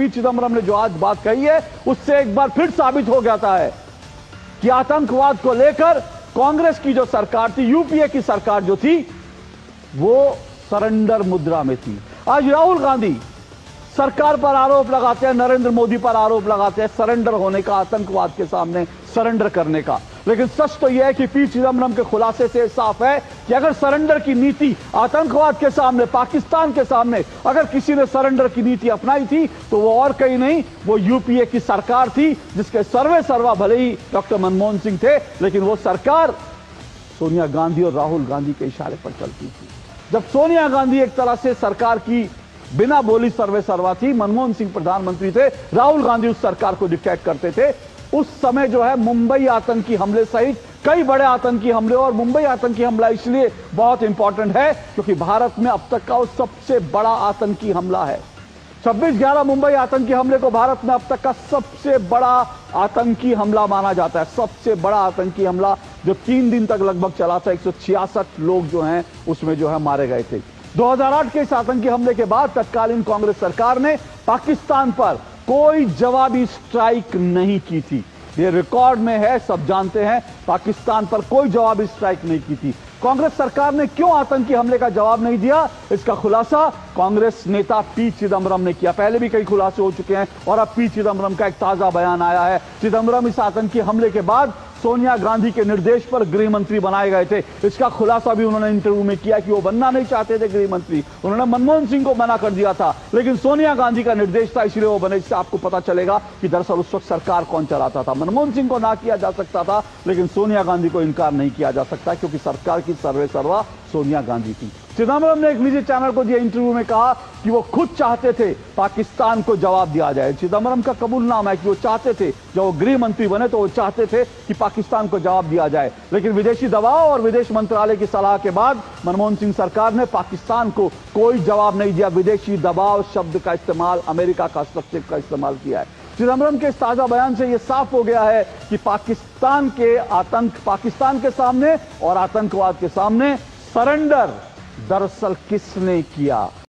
P Chidambaram ने जो आज बात कही है उससे एक बार फिर साबित हो जाता है कि आतंकवाद को लेकर कांग्रेस की जो सरकार थी, यूपीए की सरकार जो थी, वो सरेंडर मुद्रा में थी। आज राहुल गांधी सरकार पर आरोप लगाते हैं, नरेंद्र मोदी पर आरोप लगाते हैं सरेंडर होने का, आतंकवाद के सामने सरेंडर करने का। लेकिन सच तो यह है कि पी चिदम्बरम के खुलासे से साफ है कि अगर सरेंडर की नीति आतंकवाद के सामने, पाकिस्तान के सामने अगर किसी ने सरेंडर की नीति अपनाई थी तो वो और कहीं नहीं, वो यूपीए की सरकार थी, जिसके सर्वे सर्वा भले ही डॉक्टर मनमोहन सिंह थे, लेकिन वो सरकार सोनिया गांधी और राहुल गांधी के इशारे पर चलती थी। जब सोनिया गांधी एक तरह से सरकार की बिना बोली सर्वे सर्वा थी, मनमोहन सिंह प्रधानमंत्री थे, राहुल गांधी उस सरकार को डिक्टेट करते थे, उस समय जो है मुंबई आतंकी हमले सहित कई बड़े आतंकी हमले, और मुंबई आतंकी हमला इसलिए बहुत इंपॉर्टेंट है क्योंकि भारत में अब तक का वो सबसे बड़ा आतंकी हमला है। 26/11 मुंबई आतंकी हमले को भारत में अब तक का सबसे बड़ा आतंकी हमला माना जाता है। सबसे बड़ा आतंकी हमला जो 3 दिन तक लगभग चला था, 166 लोग जो हैं उसमें जो है मारे गए थे। 2008 के इस आतंकी हमले के बाद तत्कालीन कांग्रेस सरकार ने पाकिस्तान पर कोई जवाबी स्ट्राइक नहीं की थी। ये रिकॉर्ड में है, सब जानते हैं, पाकिस्तान पर कोई जवाबी स्ट्राइक नहीं की थी। कांग्रेस सरकार ने क्यों आतंकी हमले का जवाब नहीं दिया, इसका खुलासा कांग्रेस नेता पी चिदम्बरम ने किया। पहले भी कई खुलासे हो चुके हैं और अब पी चिदम्बरम का एक ताजा बयान आया है। चिदम्बरम इस आतंकी हमले के बाद सोनिया गांधी के निर्देश पर गृह मंत्री बनाए गए थे। इसका खुलासा भी उन्होंने इंटरव्यू में किया कि वो बनना नहीं चाहते थे गृह मंत्री, उन्होंने मनमोहन सिंह को मना कर दिया था, लेकिन सोनिया गांधी का निर्देश था इसलिए वो बने। इससे आपको पता चलेगा कि दरअसल उस वक्त सरकार कौन चलाता था। मनमोहन सिंह को ना किया जा सकता था, लेकिन सोनिया गांधी को इनकार नहीं किया जा सकता क्योंकि सरकार की सर्वे सर्वा सोनिया गांधी थी। चिदम्बरम ने एक निजी चैनल को दिए इंटरव्यू में कहा कि वो खुद चाहते थे पाकिस्तान को जवाब दिया जाए। चिदम्बरम का कबूलनामा है कि वो चाहते थे, जब वो गृह मंत्री बने तो वो चाहते थे कि पाकिस्तान को जवाब दिया जाए, लेकिन विदेशी दबाव और विदेश मंत्रालय की सलाह के बाद मनमोहन सिंह सरकार ने पाकिस्तान को कोई जवाब नहीं दिया। विदेशी दबाव शब्द का इस्तेमाल, अमेरिका का हस्तक्षेप का इस्तेमाल किया है। चिदम्बरम के इस ताजा बयान से यह साफ हो गया है कि पाकिस्तान के सामने और आतंकवाद के सामने सरेंडर दरअसल किसने किया।